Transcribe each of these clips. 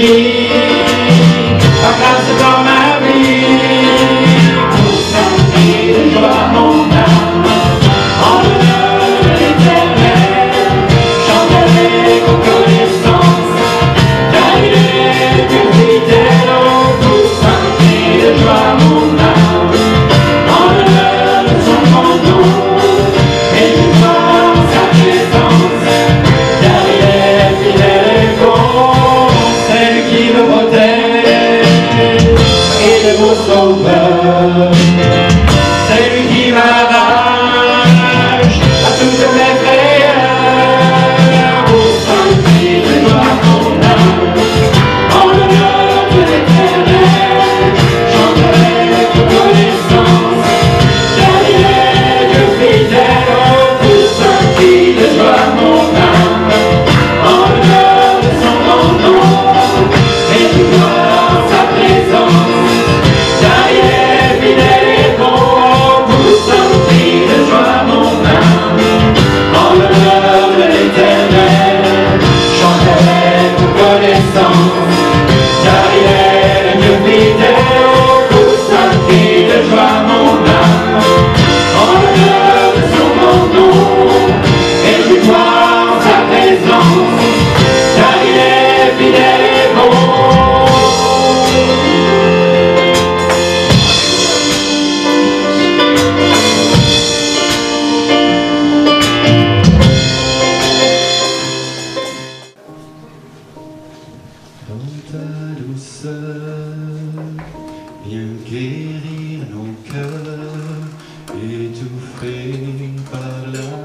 vie, ta grâce dans ma vie, pour sentir de joie mon âme, en l'honneur de l'Éternel, chanterai reconnaissance, car il est plus fidèle, pour sentir de joie mon âme, en l'honneur de son grand nom, et je vois sa présence, car il est fidèle et bon, c'est lui qui me protège, et le beau sauveur, c'est lui qui m'arrache à toutes mes frayeurs, pour sentir de joie mon âme, en l'honneur de l'Éternel, chanterai reconnaissance, car il est Dieu fidèle, pour sentir de joie mon âme, en l'honneur de son grand nom, et de voir sa présence, car il est fidèle et bon, pour sentir de joie mon âme, en l'honneur de l'Éternel, chanterai reconnaissance, car il est Dieu fidèle, pour sentir de joie mon âme, en l'honneur de son grand nom, et je vois sa présence, car il est fidèle et bon. Dans ta douceur, viens guérir nos cœurs, étouffés par l'amertume.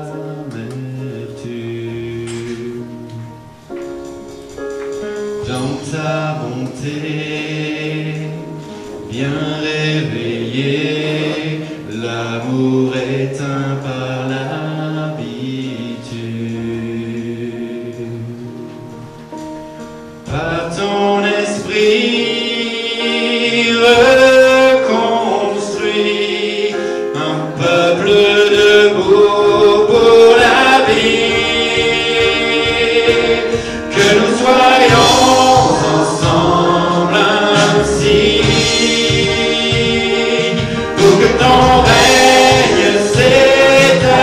Dans ta bonté, viens réveiller l'amour éteint par l'habitude. Par ton esprit reconstruit un peuple debout pour la vie, que nous soyons ensemble ainsi, pour que ton règne s'établisse,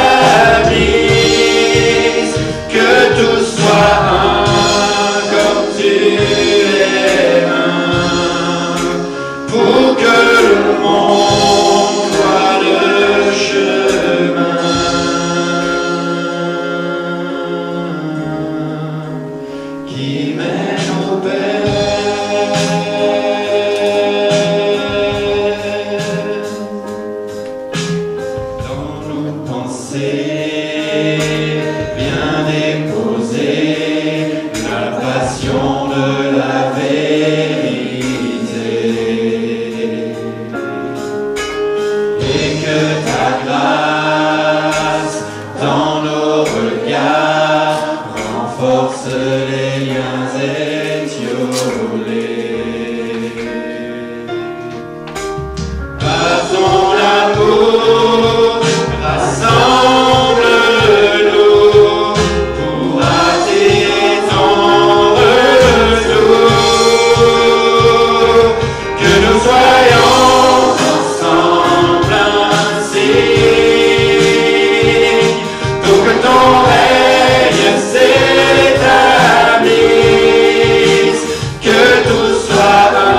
que tout soit un comme tu es un, pour que le monde voie le chemin qui mène au Père. Dans nos pensées, bien déposer la passion de la vérité, et que ta grâce dans nos regards renforce les liens étiolés. Par ton amour, rassemble-nous pour attirer ton retour, que nous soyons ensemble ainsi, pour que ton règne s'établisse, que tout soit un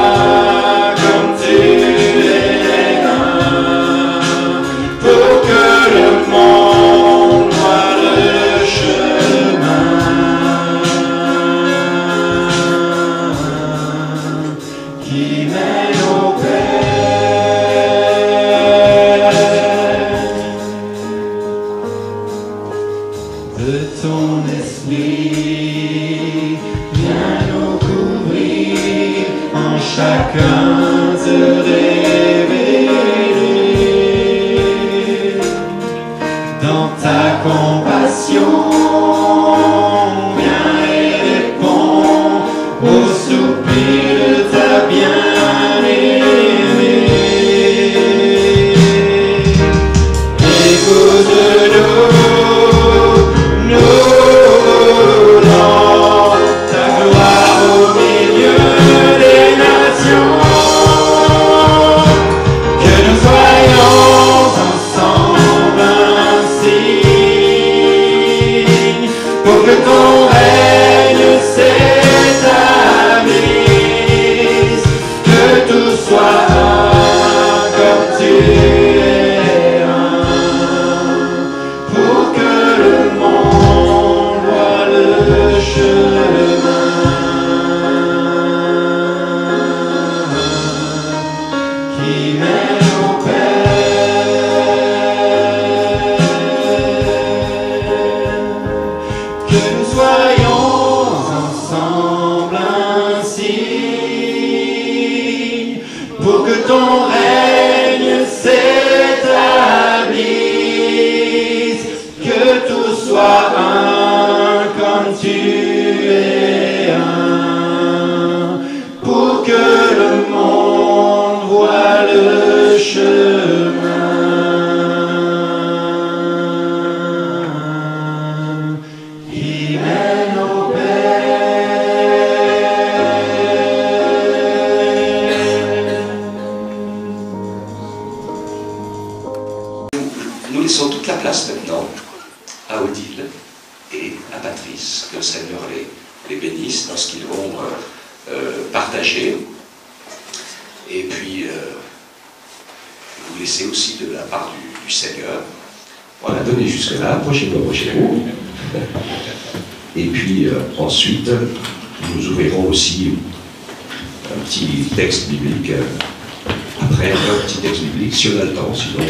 comme tu es un, pour que le monde voie le chemin qui mène au Père. De ton esprit, viens nous couvrir, en chacun se révéler. Dans ta compassion, viens et réponds au soupir de ta bien-aimée. Écoute-nous, nous dans ta gloire au milieu partager. Et puis, vous laissez aussi de la part du Seigneur. Voilà, donnez jusque-là, approchez-vous, approchez-vous. Et puis, ensuite, nous ouvrirons aussi un petit texte biblique. Après, un petit texte biblique, si on a le temps, sinon,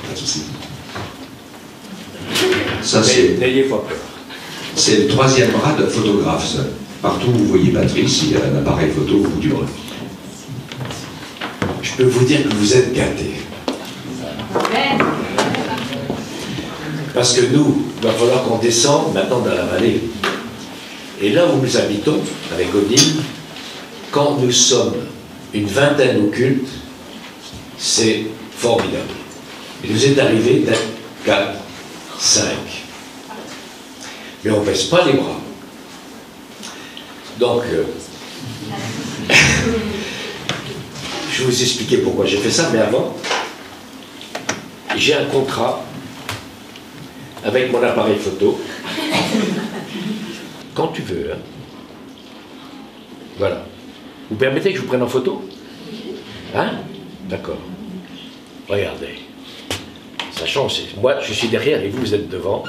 pas de souci. Ça, N'ayez pas peur. c'est le troisième bras d'un photographe. Ça. Partout où vous voyez Patrice, il y a un appareil photo au bout du bras. Je peux vous dire que vous êtes gâtés. Parce que nous, il va falloir qu'on descende maintenant dans la vallée. Et là où nous habitons, avec Odile, quand nous sommes une vingtaine au culte, c'est formidable. Il nous est arrivé d'être 4, 5. Mais on ne baisse pas les bras. Donc, je vais vous expliquer pourquoi j'ai fait ça, mais avant, j'ai un contrat avec mon appareil photo. Quand tu veux, hein. Voilà. Vous permettez que je vous prenne en photo? Hein? D'accord. Regardez. Ça change. Moi, je suis derrière et vous, vous êtes devant.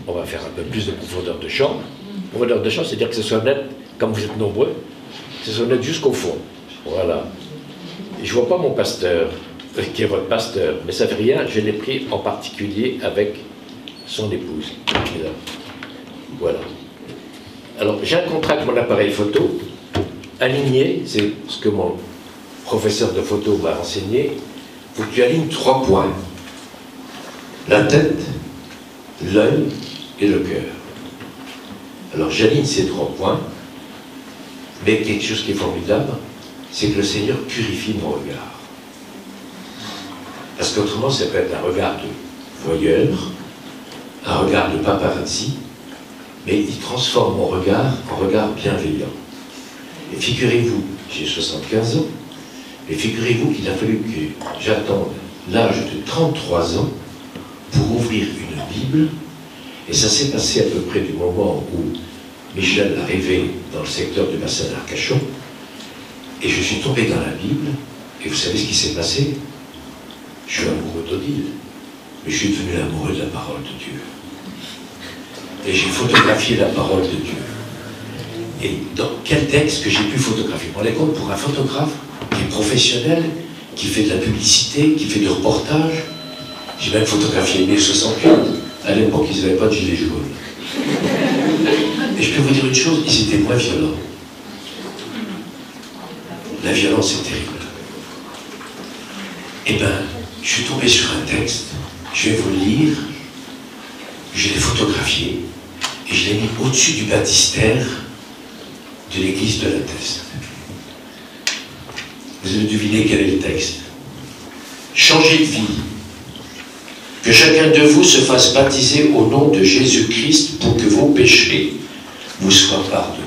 On va faire un peu plus de profondeur de champ. Profondeur de champ, c'est-à-dire que ce soit net, comme vous êtes nombreux, que ce soit net jusqu'au fond. Voilà. Et je ne vois pas mon pasteur, qui est votre pasteur, mais ça ne fait rien, je l'ai pris en particulier avec son épouse. Voilà. Alors, j'ai un contrat avec mon appareil photo, aligné, c'est ce que mon professeur de photo m'a enseigné, il faut que tu alignes 3 points. La tête, l'œil et le cœur. Alors, j'aligne ces 3 points, mais quelque chose qui est formidable, c'est que le Seigneur purifie mon regard. Parce qu'autrement, ça peut être un regard de voyeur, un regard de paparazzi, mais il transforme mon regard en regard bienveillant. Et figurez-vous, j'ai 75 ans, mais figurez-vous qu'il a fallu que j'attende l'âge de 33 ans pour ouvrir une Bible, et ça s'est passé à peu près du moment où Michel arrivait dans le secteur du bassin d'Arcachon, et je suis tombé dans la Bible, et vous savez ce qui s'est passé? Je suis amoureux d'Odile, mais je suis devenu amoureux de la parole de Dieu. Et j'ai photographié la parole de Dieu. Et dans quel texte que j'ai pu photographier? Vous vous rendez compte, pour un photographe qui est professionnel, qui fait de la publicité, qui fait du reportage, j'ai même photographié mai 68. À l'époque, ils n'avaient pas de gilet jaune. Et je peux vous dire une chose, ils étaient moins violents. La violence est terrible. Eh bien, je suis tombé sur un texte, je vais vous le lire, je l'ai photographié, et je l'ai mis au-dessus du baptistère de l'église de la Teste. Vous avez deviné quel est le texte? Changez de vie. Que chacun de vous se fasse baptiser au nom de Jésus-Christ pour que vos péchés vous soient pardonnés.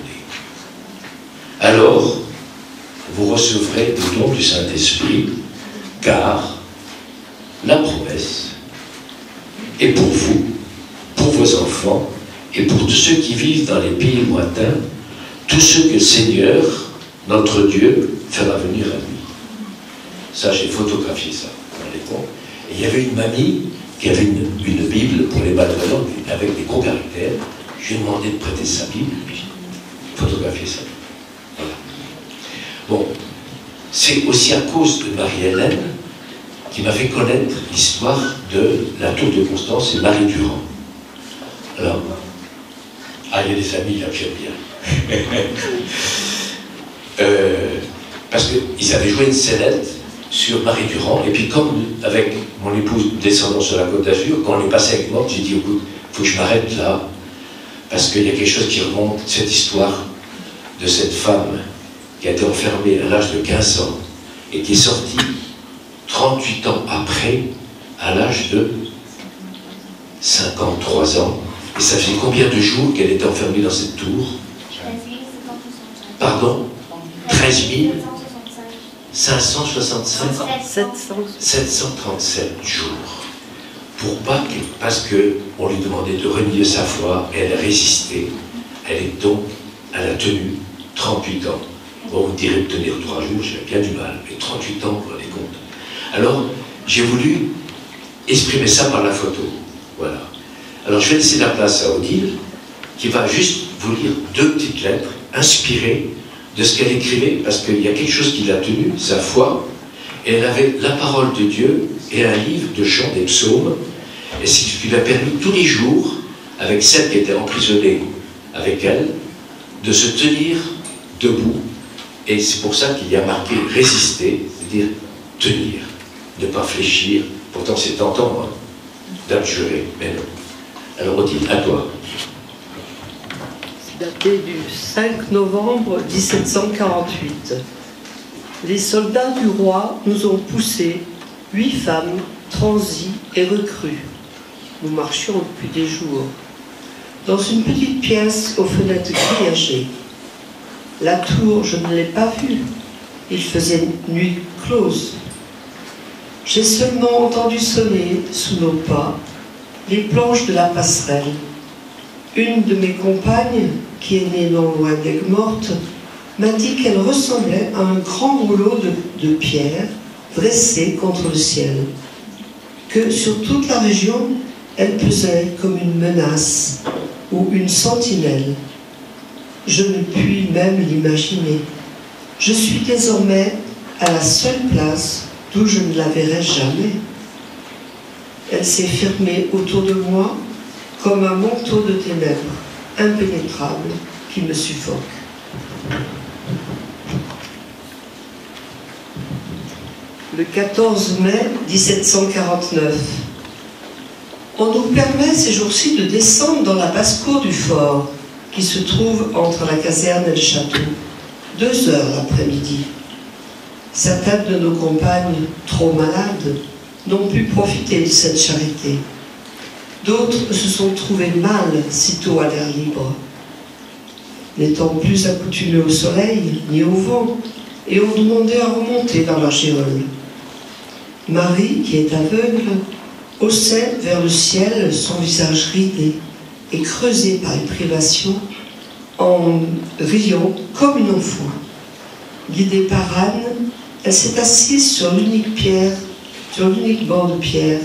Alors, vous recevrez le don du Saint-Esprit, car la promesse est pour vous, pour vos enfants et pour tous ceux qui vivent dans les pays lointains, tous ceux que le Seigneur, notre Dieu, fera venir à lui. Ça, j'ai photographié ça. Vous vous rendez compte? Et il y avait une mamie qui avait une Bible pour les malvoyants avec des gros caractères. Je lui ai demandé de prêter sa Bible, puis photographier ça. Voilà. Bon, c'est aussi à cause de Marie-Hélène qui m'a fait connaître l'histoire de la Tour de Constance et Marie Durand. Alors, il y a des amis là que j'aime bien. Parce qu'ils avaient joué une scénette sur Marie Durand, et puis comme avec mon épouse descendant sur la Côte d'Azur, quand on est passé avec moi, j'ai dit, écoute, il faut que je m'arrête là, parce qu'il y a quelque chose qui remonte, cette histoire de cette femme qui a été enfermée à l'âge de 15 ans, et qui est sortie 38 ans après, à l'âge de 53 ans. Et ça faisait combien de jours qu'elle était enfermée dans cette tour? Pardon? 13 565 737 jours. Parce qu'on lui demandait de renier sa foi, et elle a résisté. Elle est donc Elle a tenu 38 ans. Bon, vous direz de tenir 3 jours, j'ai bien du mal, mais 38 ans, vous vous rendez compte. Alors, j'ai voulu exprimer ça par la photo. Voilà. Alors, je vais laisser la place à Odile, qui va juste vous lire 2 petites lettres inspirées de ce qu'elle écrivait, parce qu'il y a quelque chose qui l'a tenue, sa foi, et elle avait la parole de Dieu et un livre de chants des psaumes, et c'est ce qui lui a permis tous les jours, avec celle qui était emprisonnée avec elle, de se tenir debout. Et c'est pour ça qu'il y a marqué résister, c'est-à-dire tenir, ne pas fléchir. Pourtant c'est tentant hein, d'abjurer, mais non. Alors Odile, à toi. C'est daté du 5 novembre 1748. Les soldats du roi nous ont poussés, 8 femmes, transis et recrues. Nous marchions depuis des jours, dans une petite pièce aux fenêtres grillagées. La tour, je ne l'ai pas vue. Il faisait nuit close. J'ai seulement entendu sonner, sous nos pas, les planches de la passerelle. Une de mes compagnes, qui est née non loin d'Aigues-Mortes, m'a dit qu'elle ressemblait à un grand rouleau de pierre dressé contre le ciel, que sur toute la région, elle pesait comme une menace ou une sentinelle. Je ne puis même l'imaginer. Je suis désormais à la seule place d'où je ne la verrai jamais. Elle s'est fermée autour de moi comme un manteau de ténèbres impénétrable qui me suffoque. Le 14 mai 1749. On nous permet ces jours-ci de descendre dans la basse-cour du fort, qui se trouve entre la caserne et le château, 2 heures l'après-midi. Certaines de nos compagnes, trop malades, n'ont pu profiter de cette charité. D'autres se sont trouvées mal sitôt à l'air libre. N'étant plus accoutumées au soleil ni au vent, et ont demandé à remonter dans leur géole. Marie, qui est aveugle, haussait vers le ciel son visage ridé et creusé par les privations, en riant comme une enfant. Guidée par Anne, elle s'est assise sur l'unique banc de pierre.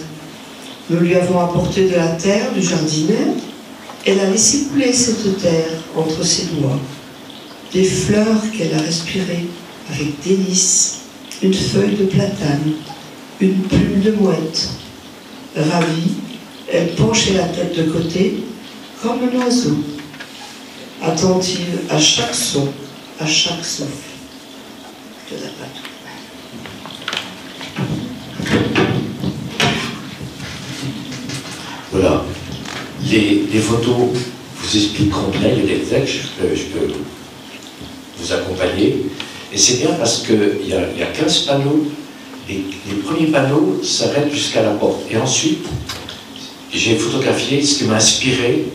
Nous lui avons apporté de la terre du jardinier. Elle a laissé couler cette terre entre ses doigts. Des fleurs qu'elle a respirées avec délice, une feuille de platane, une plume de mouette. Ravie, elle penchait la tête de côté comme un oiseau, attentive à chaque son, à chaque souffle. Je la patte. Voilà. Les photos vous expliqueront bien, il y a des textes, je peux vous accompagner. Et c'est bien parce qu'il y a 15 panneaux. Les premiers panneaux s'arrêtent jusqu'à la porte. Et ensuite, j'ai photographié ce qui m'a inspiré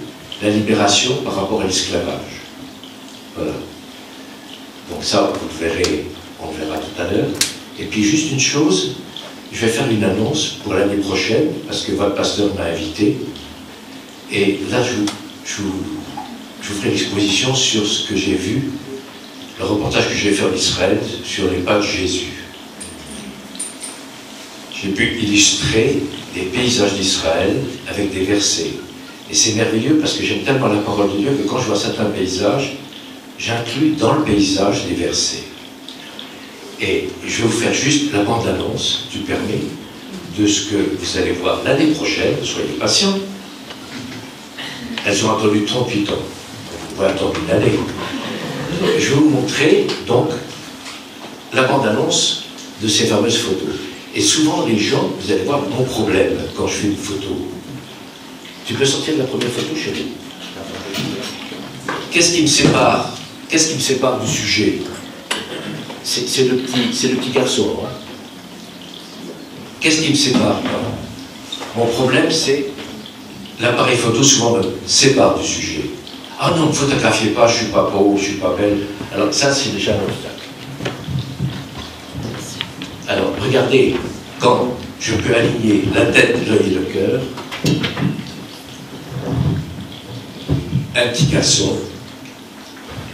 la libération par rapport à l'esclavage. Voilà. Donc ça, vous le verrez, on le verra tout à l'heure. Et puis juste une chose, je vais faire une annonce pour l'année prochaine, parce que votre pasteur m'a invité. Et là, je vous ferai l'exposition sur ce que j'ai vu, le reportage que je vais faire d'Israël sur les pas de Jésus. J'ai pu illustrer des paysages d'Israël avec des versets. Et c'est merveilleux parce que j'aime tellement la parole de Dieu que quand je vois certains paysages, j'inclus dans le paysage des versets. Et je vais vous faire juste la bande-annonce, tu permets, de ce que vous allez voir l'année prochaine. Soyez patients. Elles ont attendu 38 ans. Vous pouvez attendre une année. Je vais vous montrer donc la bande-annonce de ces fameuses photos. Et souvent, les gens, vous allez voir mon problème quand je fais une photo. Tu peux sortir de la première photo, chérie? Qu'est-ce qui me sépare? Qu'est-ce qui me sépare du sujet? C'est le petit garçon. Hein? Qu'est-ce qui me sépare? Mon problème, c'est l'appareil photo souvent me sépare du sujet. Ah non, ne photographiez pas, je ne suis pas beau, je ne suis pas belle. Alors ça, c'est déjà un obstacle. Alors, regardez, quand je peux aligner la tête, l'œil et le cœur, un petit garçon,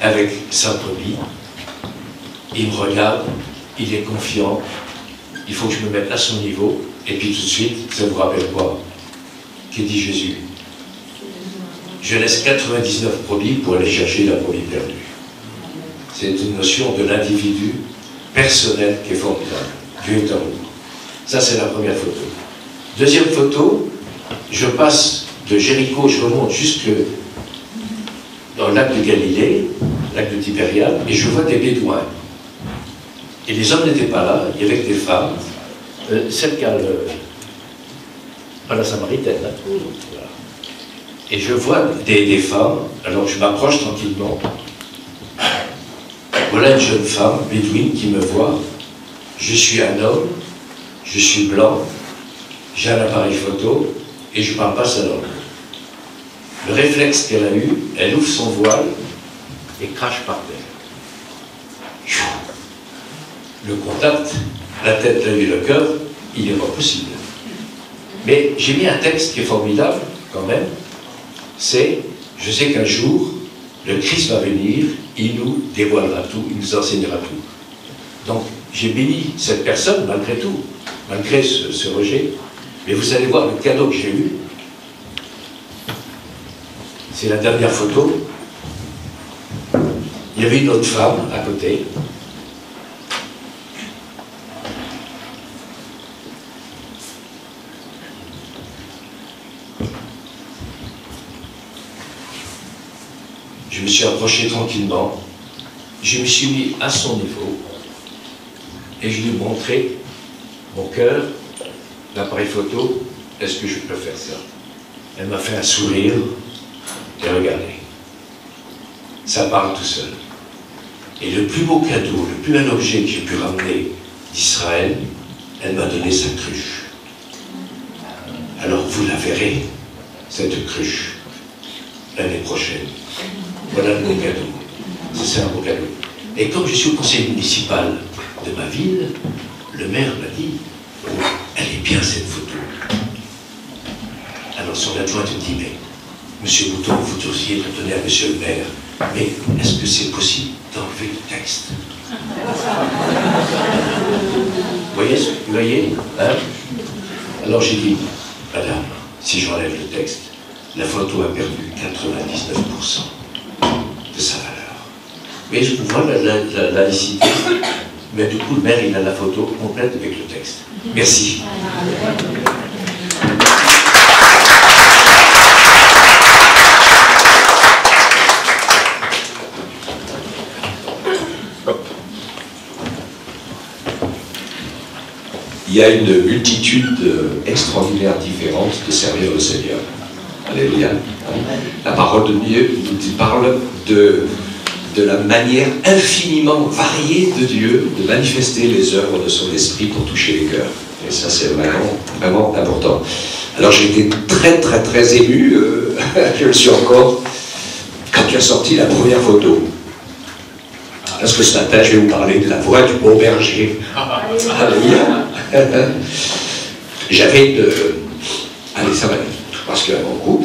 avec sa brebis. Il me regarde, il est confiant, il faut que je me mette à son niveau, et puis tout de suite, ça vous rappelle quoi? Qu'est dit Jésus? Je laisse 99 brebis pour aller chercher la brebis perdue. C'est une notion de l'individu personnel qui est formidable. Dieu est en nous. Ça, c'est la première photo. Deuxième photo, je passe de Jéricho, je remonte jusque dans le lac de Galilée, lac de Tibériade, et je vois des bédouins. Et les hommes n'étaient pas là, il y avait que des femmes. Celle qui a la Samaritaine, hein. Voilà. Et je vois des femmes, alors je m'approche tranquillement. Voilà une jeune femme, bédouine, qui me voit. Je suis un homme, je suis blanc, j'ai un appareil photo, et je ne parle pas sa langue. Le réflexe qu'elle a eu, elle ouvre son voile et crache par terre. Le contact, la tête, l'œil et le cœur, il n'est pas possible. Mais j'ai mis un texte qui est formidable, quand même. C'est, je sais qu'un jour, le Christ va venir, il nous dévoilera tout, il nous enseignera tout. Donc, j'ai béni cette personne, malgré tout, malgré ce rejet. Mais vous allez voir le cadeau que j'ai eu. C'est la dernière photo. Il y avait une autre femme à côté. Je me suis approché tranquillement, je me suis mis à son niveau et je lui ai montré mon cœur, l'appareil photo, est-ce que je peux faire ça? Elle m'a fait un sourire et regardez, ça parle tout seul. Et le plus beau cadeau, le plus bel objet que j'ai pu ramener d'Israël, elle m'a donné sa cruche. Alors vous la verrez, cette cruche, l'année prochaine. Voilà le beau cadeau. C'est un beau cadeau. Et comme je suis au conseil municipal de ma ville, le maire m'a dit, oh, elle est bien cette photo. Alors son adjointe me dit, mais monsieur Bouton, vous devriez le donner à monsieur le maire, mais est-ce que c'est possible d'enlever le texte? Vous voyez hein? Alors j'ai dit, madame, si j'enlève le texte, la photo a perdu 99% de sa valeur. Mais je vois la laïcité, mais du coup le maire il a la photo complète avec le texte. Merci. Il y a une multitude extraordinaire différente de servir le Seigneur. Alléluia. La parole de Dieu nous parle de la manière infiniment variée de Dieu de manifester les œuvres de son esprit pour toucher les cœurs. Et ça, c'est vraiment, vraiment important. Alors, j'ai été très, très, très ému, je le suis encore, quand tu as sorti la première photo. Parce que ce matin, je vais vous parler de la voix du bon berger. Alléluia. J'avais une... Allez, ça va aller. Parce que mon coup,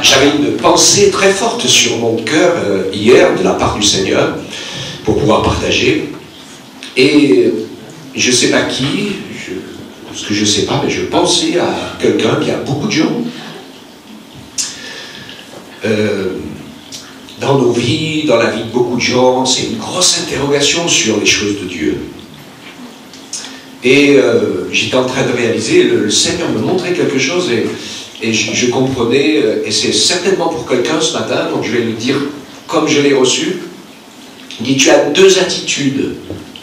j'avais une pensée très forte sur mon cœur hier de la part du Seigneur pour pouvoir partager. Et je ne sais pas qui, parce que je ne sais pas, mais je pensais à quelqu'un qui a beaucoup de gens dans nos vies, dans la vie de beaucoup de gens. C'est une grosse interrogation sur les choses de Dieu. Et j'étais en train de réaliser, le Seigneur me montrait quelque chose et je comprenais, et c'est certainement pour quelqu'un ce matin, donc je vais le dire comme je l'ai reçu. Il dit, tu as deux attitudes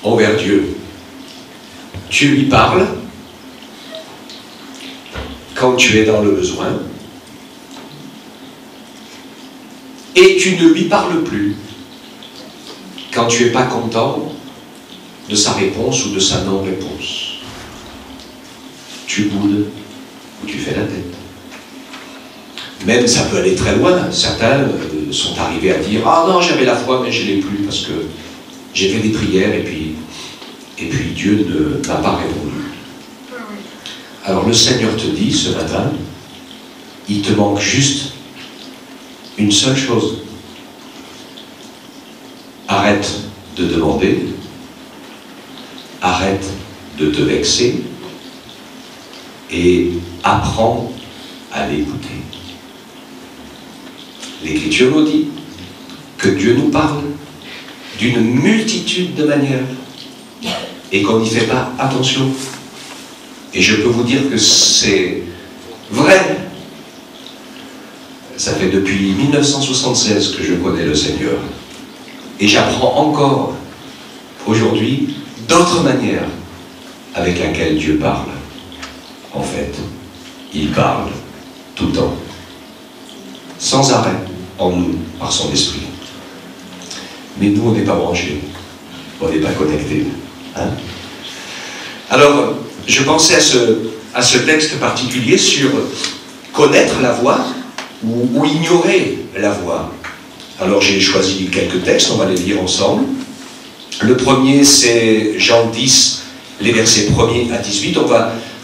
envers Dieu. Tu lui parles quand tu es dans le besoin, et tu ne lui parles plus quand tu n'es pas content de sa réponse ou de sa non-réponse. Tu boudes ou tu fais la tête. Même ça peut aller très loin. Certains sont arrivés à dire « Ah non, j'avais la foi, mais je ne l'ai plus parce que j'ai fait des prières et puis Dieu ne m'a pas répondu. » Alors le Seigneur te dit ce matin, il te manque juste une seule chose. arrête de demander, arrête de te vexer et apprends à l'écouter. L'Écriture nous dit que Dieu nous parle d'une multitude de manières et qu'on n'y fait pas attention. Et je peux vous dire que c'est vrai. Ça fait depuis 1976 que je connais le Seigneur. Et j'apprends encore aujourd'hui d'autres manières avec lesquelles Dieu parle. En fait, il parle tout le temps, sans arrêt, en nous, par son esprit. Mais nous, on n'est pas branchés, on n'est pas connectés. Hein? Alors, je pensais à ce texte particulier sur connaître la voix ou ignorer la voix. Alors, j'ai choisi quelques textes, on va les lire ensemble. Le premier, c'est Jean 10, les versets 1er à 18.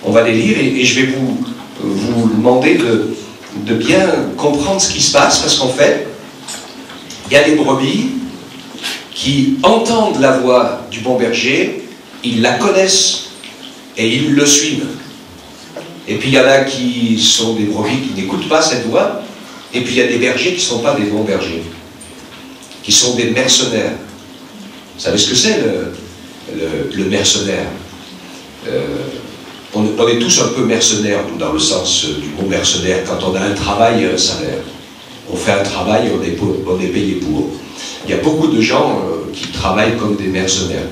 On va les lire et je vais vous demander de bien comprendre ce qui se passe, parce qu'en fait, il y a des brebis qui entendent la voix du bon berger, ils la connaissent et ils le suivent. Et puis il y en a qui sont des brebis qui n'écoutent pas cette voix, et puis il y a des bergers qui ne sont pas des bons bergers, qui sont des mercenaires. Vous savez ce que c'est le mercenaire? On est tous un peu mercenaires, dans le sens du mot mercenaire. Quand on a un travail, un salaire. On fait un travail, on est payé pour. Il y a beaucoup de gens qui travaillent comme des mercenaires.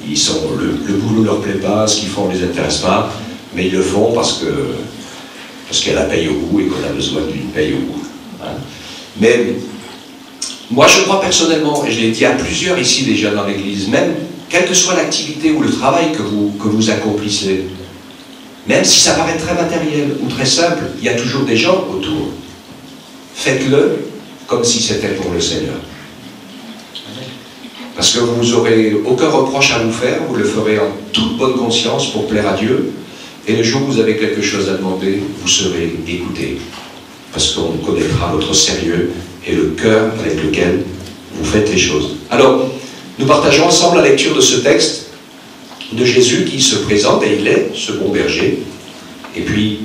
Le boulot ne leur plaît pas, ce qu'ils font ne les intéresse pas, mais ils le font parce qu'il y a la paye au bout et qu'on a besoin d'une paye au bout. Hein. Mais moi je crois personnellement, et je l'ai dit à plusieurs ici déjà dans l'église, même quelle que soit l'activité ou le travail que vous accomplissez, même si ça paraît très matériel ou très simple, il y a toujours des gens autour. Faites-le comme si c'était pour le Seigneur. Parce que vous n'aurez aucun reproche à vous faire, vous le ferez en toute bonne conscience pour plaire à Dieu, et le jour où vous avez quelque chose à demander, vous serez écouté. Parce qu'on connaîtra votre sérieux et le cœur avec lequel vous faites les choses. Alors, nous partageons ensemble la lecture de ce texte de Jésus qui se présente, et il est ce bon berger. Et puis,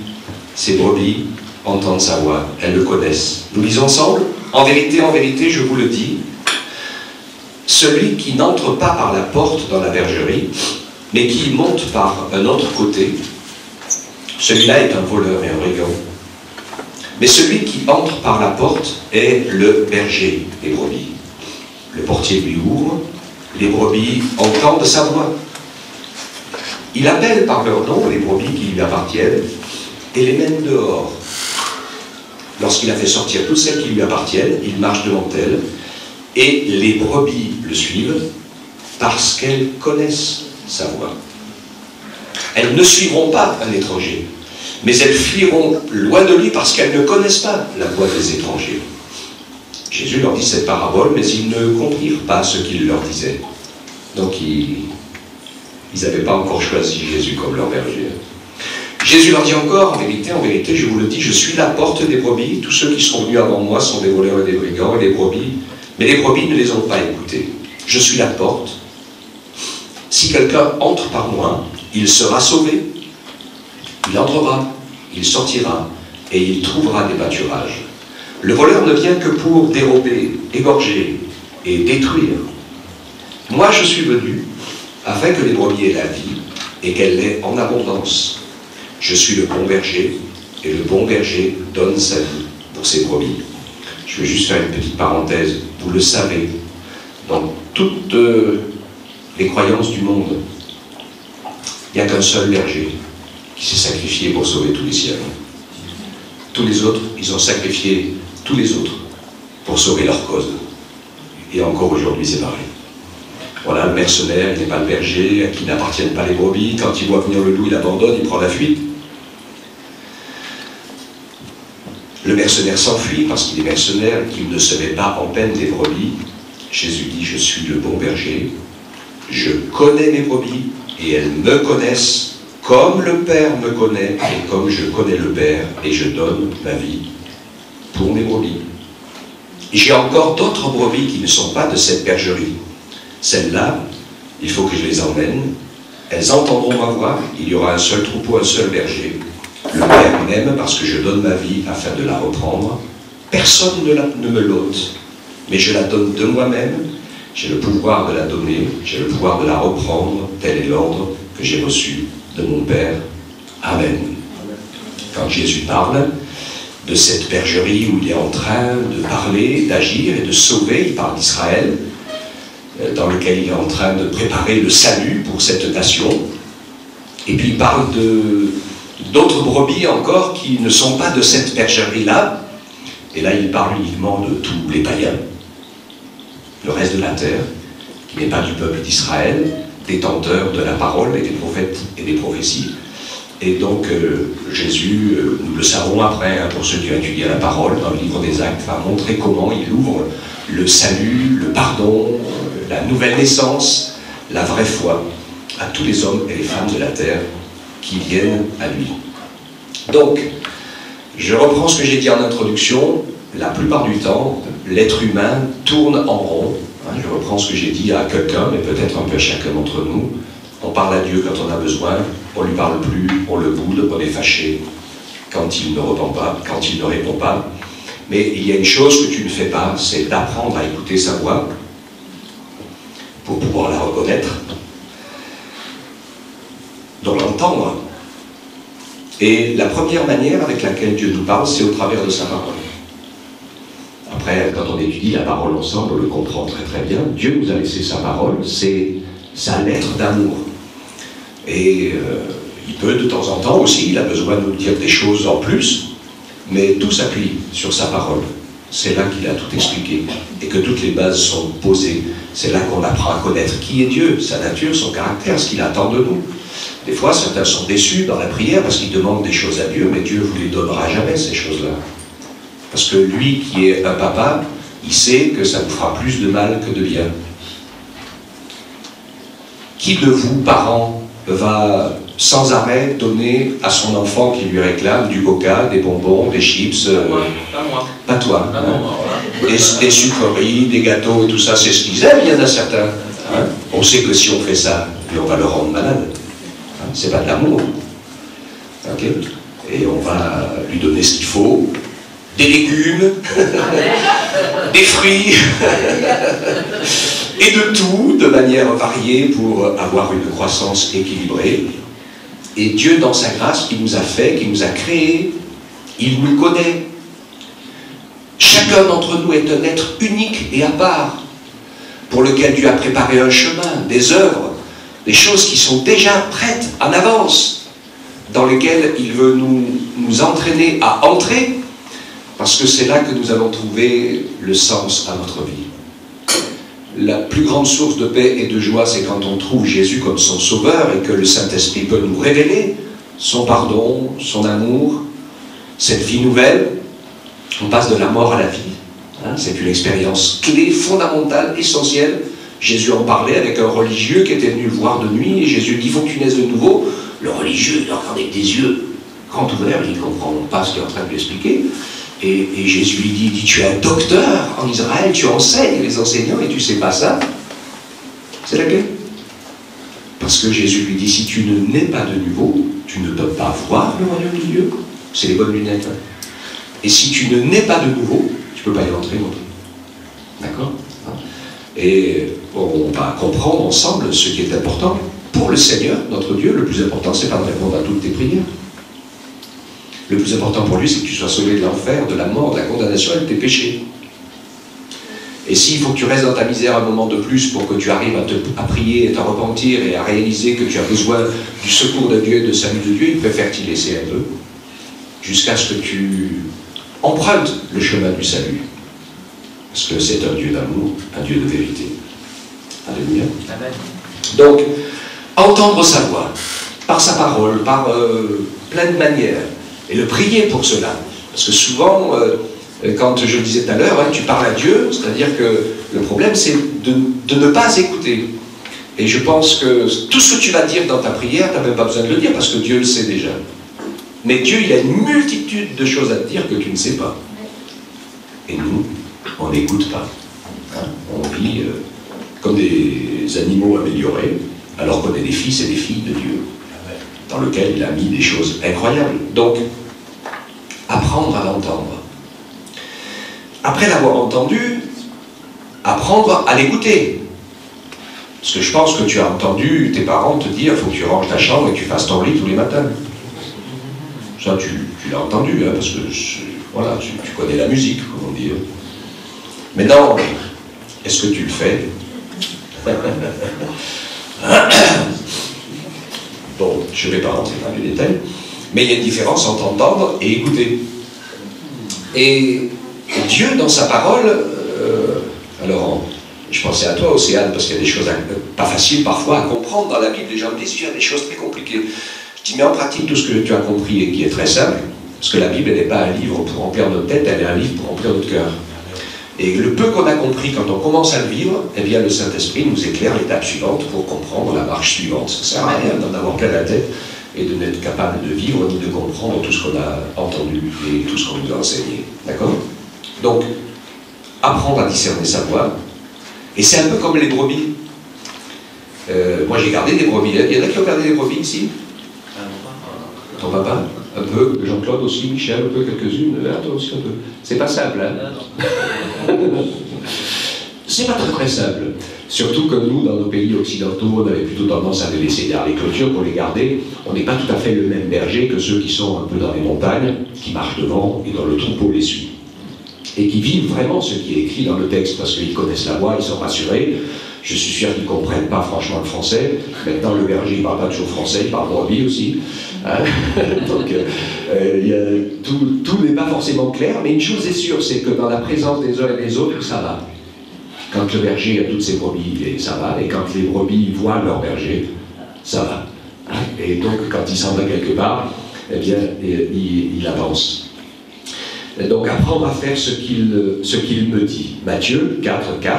ces brebis entendent sa voix, elles le connaissent. Nous lisons ensemble. En vérité, je vous le dis, celui qui n'entre pas par la porte dans la bergerie, mais qui monte par un autre côté, celui-là est un voleur et un brigand. Mais celui qui entre par la porte est le berger des brebis. Le portier lui ouvre, les brebis entendent sa voix. Il appelle par leur nom les brebis qui lui appartiennent et les mène dehors. Lorsqu'il a fait sortir toutes celles qui lui appartiennent, il marche devant elles et les brebis le suivent parce qu'elles connaissent sa voix. Elles ne suivront pas un étranger, mais elles fuiront loin de lui parce qu'elles ne connaissent pas la voix des étrangers. Jésus leur dit cette parabole, mais ils ne comprirent pas ce qu'il leur disait. Donc ils n'avaient pas encore choisi Jésus comme leur berger. Jésus leur dit encore, en vérité, je vous le dis, je suis la porte des brebis. Tous ceux qui sont venus avant moi sont des voleurs et des brigands et des brebis. Mais les brebis ne les ont pas écoutés. Je suis la porte. Si quelqu'un entre par moi, il sera sauvé. Il entrera, il sortira et il trouvera des pâturages. Le voleur ne vient que pour dérober, égorger et détruire. Moi, je suis venu afin que les brebis aient la vie et qu'elle l'ait en abondance. Je suis le bon berger et le bon berger donne sa vie pour ses brebis. Je vais juste faire une petite parenthèse. Vous le savez, dans toutes les croyances du monde, il n'y a qu'un seul berger qui s'est sacrifié pour sauver tous les siens. Tous les autres, ils ont sacrifié tous les autres pour sauver leur cause. Et encore aujourd'hui, c'est pareil. Voilà, le mercenaire, il n'est pas le berger, à qui n'appartiennent pas les brebis. Quand il voit venir le loup, il abandonne, il prend la fuite. Le mercenaire s'enfuit parce qu'il est mercenaire, qu'il ne se met pas en peine des brebis. Jésus dit, je suis le bon berger, je connais mes brebis, et elles me connaissent, comme le Père me connaît, et comme je connais le Père, et je donne ma vie pour mes brebis. j'ai encore d'autres brebis qui ne sont pas de cette bergerie. Celles-là, il faut que je les emmène. Elles entendront ma voix. Il y aura un seul troupeau, un seul berger. Le Père m'aime parce que je donne ma vie afin de la reprendre. Personne ne me l'ôte, mais je la donne de moi-même. J'ai le pouvoir de la donner, j'ai le pouvoir de la reprendre. Tel est l'ordre que j'ai reçu de mon Père. Amen. Quand Jésus parle de cette bergerie où il est en train de parler, d'agir et de sauver, il parle d'Israël, dans lequel il est en train de préparer le salut pour cette nation. Et puis il parle d'autres brebis encore qui ne sont pas de cette bergerie-là. Et là, il parle uniquement de tous les païens, le reste de la terre, qui n'est pas du peuple d'Israël, détenteur de la parole et des prophètes et des prophéties. Et donc, Jésus, nous le savons après, hein, pour ceux qui ont étudié la parole, dans le livre des Actes, va montrer comment il ouvre le salut, le pardon, la nouvelle naissance, la vraie foi, à tous les hommes et les femmes de la terre qui viennent à lui. Donc, je reprends ce que j'ai dit en introduction. La plupart du temps, l'être humain tourne en rond. Je reprends ce que j'ai dit à quelqu'un, mais peut-être un peu à chacun d'entre nous. On parle à Dieu quand on a besoin, on ne lui parle plus, on le boude, on est fâché quand il ne répond pas, Mais il y a une chose que tu ne fais pas, c'est d'apprendre à écouter sa voix pour pouvoir la reconnaître, de l'entendre. Et la première manière avec laquelle Dieu nous parle, c'est au travers de sa parole. Après, quand on étudie la parole ensemble, on le comprend très très bien. Dieu nous a laissé sa parole, c'est sa lettre d'amour. Et il peut de temps en temps aussi, il a besoin de nous dire des choses en plus, mais tout s'appuie sur sa parole. C'est là qu'il a tout expliqué et que toutes les bases sont posées. C'est là qu'on apprend à connaître qui est Dieu, sa nature, son caractère, ce qu'il attend de nous. Des fois, certains sont déçus dans la prière parce qu'ils demandent des choses à Dieu, mais Dieu ne vous les donnera jamais, ces choses-là. Parce que lui qui est un papa, il sait que ça vous fera plus de mal que de bien. Qui de vous, parents, va sans arrêt donner à son enfant qui lui réclame du coca, des bonbons, des chips? Pas moi. Pas toi. Ah non, Des sucreries, des gâteaux et tout ça, c'est ce qu'ils aiment, il y en a certains. Hein? On sait que si on fait ça, on va le rendre malade. Hein? C'est pas de l'amour. Okay? Et on va lui donner ce qu'il faut. Des légumes, des fruits, et de tout, de manière variée pour avoir une croissance équilibrée. Et Dieu, dans sa grâce, qui nous a fait, qui nous a créés, il nous connaît. Chacun d'entre nous est un être unique et à part, pour lequel Dieu a préparé un chemin, des œuvres, des choses qui sont déjà prêtes en avance, dans lesquelles il veut nous entraîner à entrer, parce que c'est là que nous allons trouver le sens à notre vie. La plus grande source de paix et de joie, c'est quand on trouve Jésus comme son sauveur et que le Saint-Esprit peut nous révéler son pardon, son amour, cette vie nouvelle. On passe de la mort à la vie. Hein, c'est une expérience clé, fondamentale, essentielle. Jésus en parlait avec un religieux qui était venu le voir de nuit et Jésus dit « il faut que tu naisses de nouveau ». Le religieux, il regarde avec des yeux grands ouverts, il ne comprend pas ce qu'il est en train de lui expliquer. Et Jésus lui dit, tu es un docteur en Israël, tu enseignes les enseignants et tu ne sais pas ça. C'est la clé. Parce que Jésus lui dit, si tu ne nais pas de nouveau, tu ne peux pas voir le royaume de Dieu. C'est les bonnes lunettes. Hein. Et si tu ne nais pas de nouveau, tu ne peux pas y entrer non plus. D'accord? Et on va comprendre ensemble ce qui est important. Pour le Seigneur, notre Dieu, le plus important, c'est pas de répondre à toutes tes prières. Le plus important pour lui, c'est que tu sois sauvé de l'enfer, de la mort, de la condamnation et de tes péchés. Et s'il faut que tu restes dans ta misère un moment de plus pour que tu arrives à prier et à repentir et à réaliser que tu as besoin du secours de Dieu et de salut de Dieu, il préfère t'y laisser un peu, jusqu'à ce que tu empruntes le chemin du salut. Parce que c'est un Dieu d'amour, un Dieu de vérité. Alléluia. Amen. Donc, entendre sa voix, par sa parole, par plein de manières, et le prier pour cela. Parce que souvent, quand je le disais tout à l'heure, hein, tu parles à Dieu, c'est-à-dire que le problème, c'est de ne pas écouter. Et je pense que tout ce que tu vas dire dans ta prière, tu n'as même pas besoin de le dire, parce que Dieu le sait déjà. Mais Dieu, il a une multitude de choses à te dire que tu ne sais pas. Et nous, on n'écoute pas. Hein? On vit comme des animaux améliorés, alors qu'on est des fils et des filles de Dieu, dans lequel il a mis des choses incroyables. Donc, apprendre à l'entendre. Après l'avoir entendu, apprendre à l'écouter. Parce que je pense que tu as entendu tes parents te dire, il faut que tu ranges ta chambre et que tu fasses ton lit tous les matins. Ça, tu l'as entendu, hein, parce que voilà, tu connais la musique, comme on dit. Maintenant, est-ce que tu le fais? Bon, je ne vais pas rentrer dans les détails, mais il y a une différence entre entendre et écouter. Et Dieu, dans sa parole, alors je pensais à toi, Océane, parce qu'il y a des choses pas faciles parfois à comprendre dans la Bible. Les gens me disent, il y a des choses très compliquées. Je dis, mais en pratique, tout ce que tu as compris et qui est très simple, parce que la Bible, elle n'est pas un livre pour remplir notre tête, elle est un livre pour remplir notre cœur. Et le peu qu'on a compris, quand on commence à le vivre, eh bien, le Saint-Esprit nous éclaire l'étape suivante pour comprendre la marche suivante. Ça ne sert à rien d'en avoir plein la tête et de n'être capable de vivre ni de comprendre tout ce qu'on a entendu et tout ce qu'on nous a enseigné. D'accord? Donc, apprendre à discerner sa voix. Et c'est un peu comme les brebis. Moi, j'ai gardé des brebis. Il y en a qui ont gardé des brebis ici? Ton papa? Un peu. Jean-Claude aussi, Michel, un peu, quelques-unes. Toi aussi, un peu. C'est pas simple, hein? C'est pas très simple. Surtout que nous, dans nos pays occidentaux, on avait plutôt tendance à les laisser derrière les clôtures pour les garder. On n'est pas tout à fait le même berger que ceux qui sont un peu dans les montagnes, qui marchent devant et dont le troupeau les suit. Et qui vivent vraiment ce qui est écrit dans le texte, parce qu'ils connaissent la voix, ils sont rassurés. Je suis sûr qu'ils ne comprennent pas franchement le français. Maintenant, le berger ne parle pas toujours français, il parle brebis aussi. Donc, tout n'est pas forcément clair, mais une chose est sûre, c'est que dans la présence des uns et des autres, ça va. Quand le berger a toutes ses brebis, ça va, et quand les brebis voient leur berger, ça va. Et donc, quand il s'en va quelque part, eh bien, il avance. Donc, apprendre à faire ce qu'il me dit. Matthieu 4,4,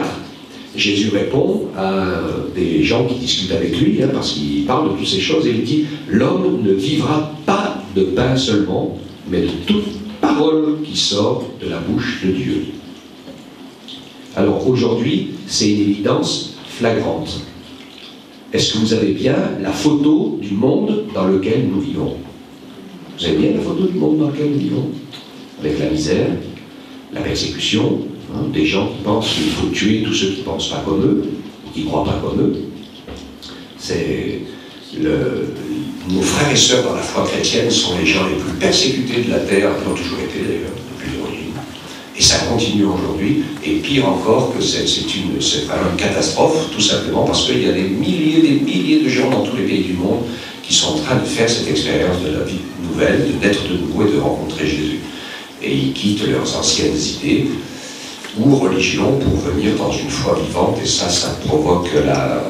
Jésus répond à des gens qui discutent avec lui, hein, parce qu'il parle de toutes ces choses, et il dit « L'homme ne vivra pas de pain seulement, mais de toute parole qui sort de la bouche de Dieu. » Alors aujourd'hui, c'est une évidence flagrante. Est-ce que vous avez bien la photo du monde dans lequel nous vivons? Vous avez bien la photo du monde dans lequel nous vivons? Avec la misère, la persécution, hein, des gens qui pensent qu'il faut tuer tous ceux qui ne pensent pas comme eux, ou qui ne croient pas comme eux. C'est nos frères et sœurs dans la foi chrétienne sont les gens les plus persécutés de la terre, qui ont toujours été d'ailleurs, depuis l'origine. Et ça continue aujourd'hui, et pire encore que c'est vraiment une catastrophe, tout simplement parce qu'il y a des milliers de gens dans tous les pays du monde qui sont en train de faire cette expérience de la vie nouvelle, de naître de nouveau et de rencontrer Jésus. Et ils quittent leurs anciennes idées ou religions pour venir dans une foi vivante, et ça provoque la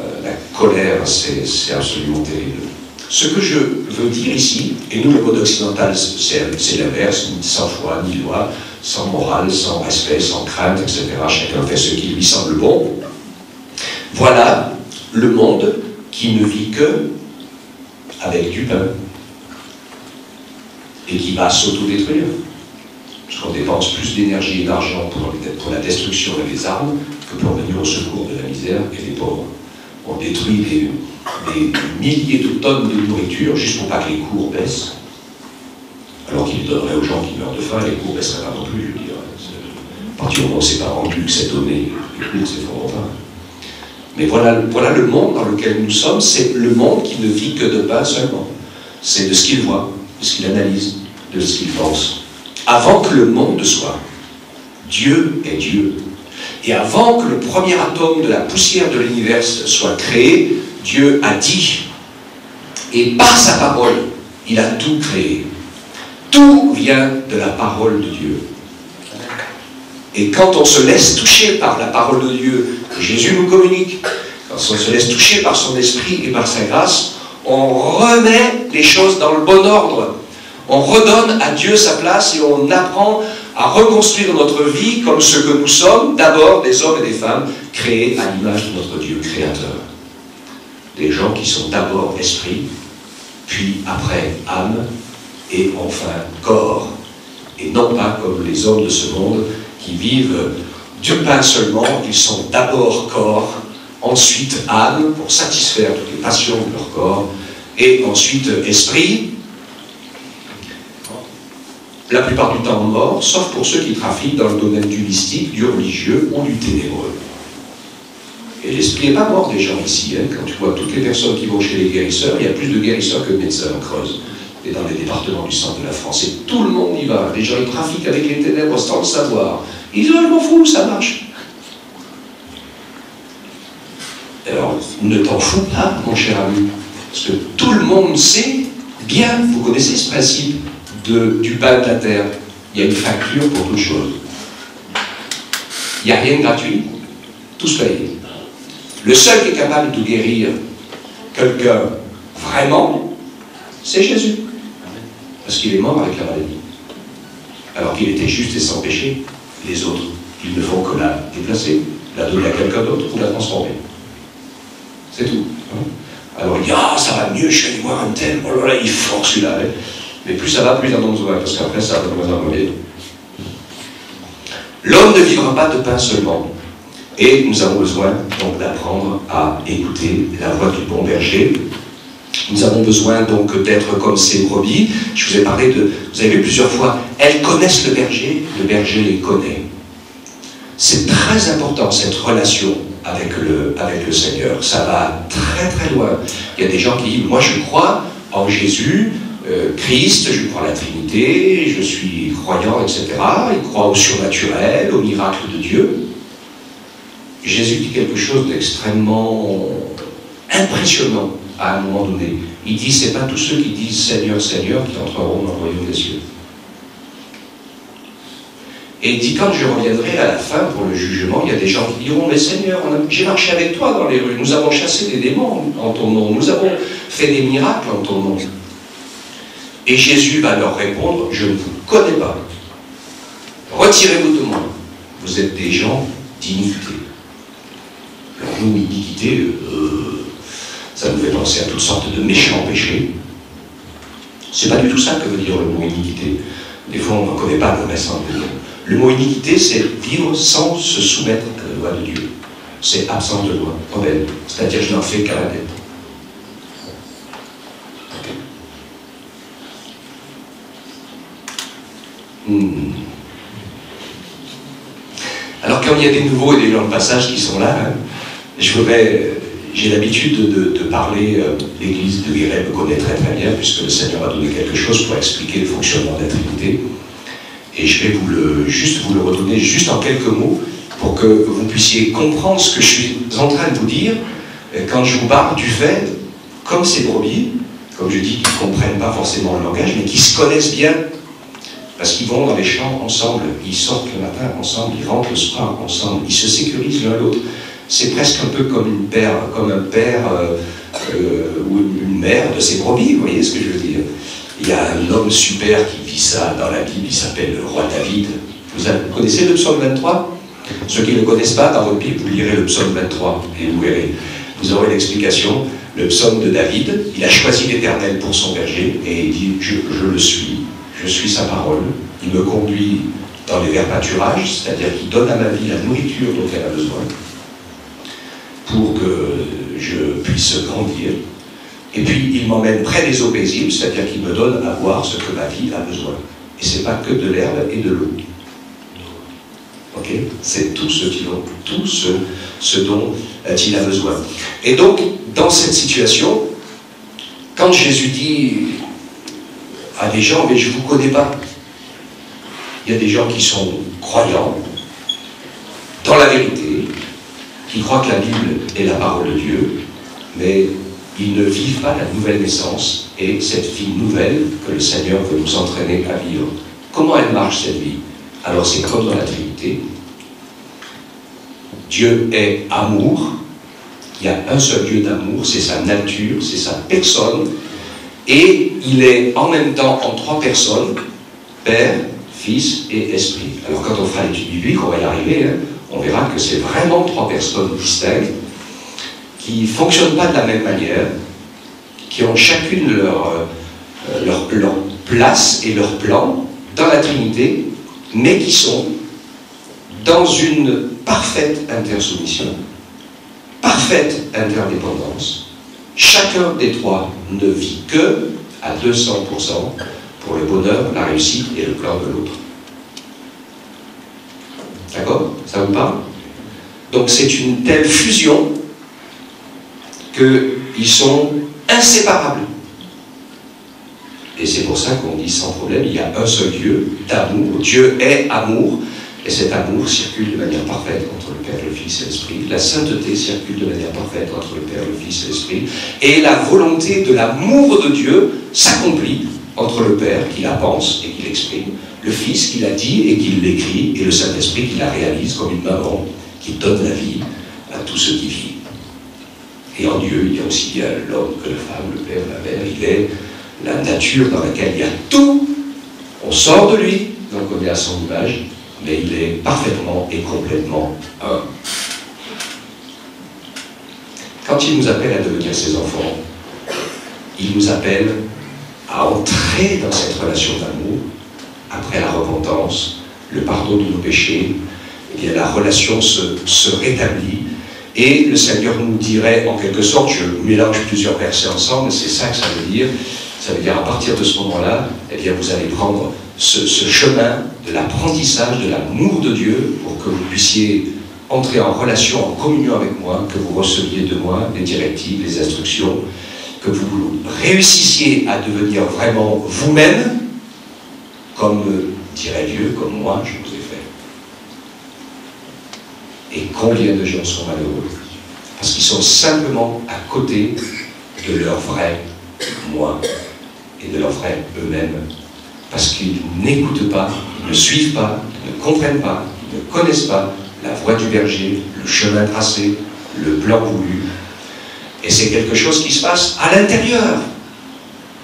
colère, c'est absolument terrible. Ce que je veux dire ici, et nous le mode occidental c'est l'inverse, sans foi ni loi, sans morale, sans respect, sans crainte, etc. Chacun fait ce qui lui semble bon. Voilà le monde qui ne vit que avec du pain et qui va s'autodétruire. Parce qu'on dépense plus d'énergie et d'argent pour la destruction et les armes que pour venir au secours de la misère et des pauvres. On détruit des milliers de tonnes de nourriture juste pour pas que les cours baissent, alors qu'il donnerait aux gens qui meurent de faim, les cours ne baisseraient pas non plus, je veux dire. À partir du moment où c'est pas rendu que c'est donné, les cours s'effondrent pas. Mais voilà le monde dans lequel nous sommes, c'est le monde qui ne vit que de pain seulement. C'est de ce qu'il voit, de ce qu'il analyse, de ce qu'il pense. Avant que le monde soit, Dieu est Dieu. Et avant que le premier atome de la poussière de l'univers soit créé, Dieu a dit. Et par sa parole, il a tout créé. Tout vient de la parole de Dieu. Et quand on se laisse toucher par la parole de Dieu, que Jésus nous communique, quand on se laisse toucher par son esprit et par sa grâce, on remet les choses dans le bon ordre. On redonne à Dieu sa place et on apprend à reconstruire notre vie comme ce que nous sommes, d'abord des hommes et des femmes créés à l'image de notre Dieu créateur. Des gens qui sont d'abord esprit, puis après âme, et enfin corps. Et non pas comme les hommes de ce monde qui vivent du pain seulement, ils sont d'abord corps, ensuite âme, pour satisfaire toutes les passions de leur corps, et ensuite esprit, la plupart du temps mort, sauf pour ceux qui trafiquent dans le domaine du mystique, du religieux ou du ténébreux. Et l'esprit n'est pas mort des gens ici, hein. Quand tu vois toutes les personnes qui vont chez les guérisseurs, il y a plus de guérisseurs que de médecins en Creuse, et dans les départements du centre de la France, et tout le monde y va. Les gens ils trafiquent avec les ténèbres sans le savoir. Ils disent, oh, je m'en fous, ça marche. Alors, ne t'en fous pas, mon cher ami, parce que tout le monde sait bien, vous connaissez ce principe du pain de la terre, il y a une facture pour toute chose. Il n'y a rien de gratuit, tout se paye. Le seul qui est capable de guérir quelqu'un vraiment, c'est Jésus. Parce qu'il est mort avec la maladie. Alors qu'il était juste et sans péché. Les autres, ils ne font que la déplacer, la donner à quelqu'un d'autre ou la transformer. C'est tout. Alors il dit, ah, ça va mieux, je suis allé voir un tel, oh là là, il est fort celui-là. Hein. Mais plus ça va, plus il en a besoin, parce qu'après ça va de moins en moins bien. L'homme ne vivra pas de pain seulement. Et nous avons besoin donc d'apprendre à écouter la voix du bon berger. Nous avons besoin donc d'être comme ces brebis. Je vous ai parlé de, vous avez vu plusieurs fois, elles connaissent le berger les connaît. C'est très important cette relation avec le Seigneur. Ça va très très loin. Il y a des gens qui disent, moi je crois en Jésus, Christ, je crois à la Trinité, je suis croyant, etc. Ils croient au surnaturel, au miracle de Dieu. Jésus dit quelque chose d'extrêmement impressionnant à un moment donné. Il dit, c'est pas tous ceux qui disent Seigneur, Seigneur qui entreront dans le royaume des cieux. Et il dit, quand je reviendrai à la fin pour le jugement, il y a des gens qui diront, mais Seigneur, j'ai marché avec toi dans les rues, nous avons chassé des démons en ton nom, nous avons fait des miracles en ton nom. Et Jésus va leur répondre, je ne vous connais pas. Retirez-vous de moi. Vous êtes des gens d'iniquité. Alors nous, iniquité, ça nous fait penser à toutes sortes de méchants péchés. C'est pas du tout ça que veut dire le mot iniquité. Des fois, on n'en connaît pas le vrai sens de Dieu. Le mot iniquité, c'est vivre sans se soumettre à la loi de Dieu. C'est absence de loi, rebelle. C'est-à-dire, je n'en fais qu'à la tête. Alors, quand il y a des nouveaux et des gens de passage qui sont là, hein, j'ai l'habitude de parler, l'église de Guéret me connaît très très bien, puisque le Seigneur m'a donné quelque chose pour expliquer le fonctionnement de la Trinité. Et je vais juste vous le redonner juste en quelques mots, pour que vous puissiez comprendre ce que je suis en train de vous dire, quand je vous parle du fait, comme ces brebis, comme je dis, qui ne comprennent pas forcément le langage, mais qui se connaissent bien, parce qu'ils vont dans les champs ensemble, ils sortent le matin ensemble, ils rentrent le soir ensemble, ils se sécurisent l'un l'autre. C'est presque un peu comme un père ou une mère de ses brebis, vous voyez ce que je veux dire. Il y a un homme super qui vit ça dans la Bible, il s'appelle le roi David. Vous connaissez le psaume 23? Ceux qui ne le connaissent pas, dans votre Bible, vous lirez le psaume 23 et vous verrez. Vous aurez l'explication. Le psaume de David, il a choisi l'Éternel pour son berger et il dit, je le suis, je suis sa parole. Il me conduit dans les verts pâturages, c'est-à-dire qu'il donne à ma vie la nourriture dont elle a besoin, pour que je puisse grandir. Et puis, il m'emmène près des eaux paisibles, c'est-à-dire qu'il me donne à boire ce que ma vie a besoin. Et ce n'est pas que de l'herbe et de l'eau. Ok? C'est tout ce dont il a besoin. Et donc, dans cette situation, quand Jésus dit à des gens, mais je ne vous connais pas, il y a des gens qui sont croyants dans la vérité, qui croient que la Bible est la parole de Dieu, mais ils ne vivent pas la nouvelle naissance et cette vie nouvelle que le Seigneur veut nous entraîner à vivre. Comment elle marche cette vie? Alors c'est comme dans la Trinité. Dieu est amour. Il y a un seul Dieu d'amour, c'est sa nature, c'est sa personne. Et il est en même temps en trois personnes, Père, Fils et Esprit. Alors quand on fera l'étude biblique, on va y arriver, hein, on verra que c'est vraiment trois personnes distinctes, qui ne fonctionnent pas de la même manière, qui ont chacune leur place et leur plan dans la Trinité, mais qui sont dans une parfaite intersoumission, parfaite interdépendance. Chacun des trois ne vit que à 200% pour le bonheur, la réussite et le plan de l'autre. D'accord? Ça vous parle? Donc c'est une telle fusion qu'ils sont inséparables. Et c'est pour ça qu'on dit sans problème, il y a un seul Dieu d'amour. Dieu est amour, et cet amour circule de manière parfaite entre le Père, le Fils et l'Esprit. La sainteté circule de manière parfaite entre le Père, le Fils et l'Esprit. Et la volonté de l'amour de Dieu s'accomplit entre le Père qui la pense et qui l'exprime, le Fils qui la dit et qui l'écrit, et le Saint-Esprit qui la réalise comme une maman qui donne la vie à tout ce qui vit. Et en Dieu, il y a aussi bien l'homme que la femme, le Père, la mère. Il est la nature dans laquelle il y a tout. On sort de lui, donc on est à son image, mais il est parfaitement et complètement un. Quand il nous appelle à devenir ses enfants, il nous appelle à entrer dans cette relation d'amour, après la repentance, le pardon de nos péchés, et bien la relation se rétablit, et le Seigneur nous dirait, en quelque sorte, je mélange plusieurs versets ensemble, c'est ça que ça veut dire. Ça veut dire à partir de ce moment-là, eh bien vous allez prendre ce chemin de l'apprentissage de l'amour de Dieu pour que vous puissiez entrer en relation, en communion avec moi, que vous receviez de moi les directives, les instructions, que vous réussissiez à devenir vraiment vous-même, comme dirait Dieu, comme moi je vous ai fait. Et combien de gens sont malheureux parce qu'ils sont simplement à côté de leur vrai moi et de leur vrai eux-mêmes, parce qu'ils n'écoutent pas, ne suivent pas, ne comprennent pas, ne connaissent pas la voie du berger, le chemin tracé, le plan voulu. Et c'est quelque chose qui se passe à l'intérieur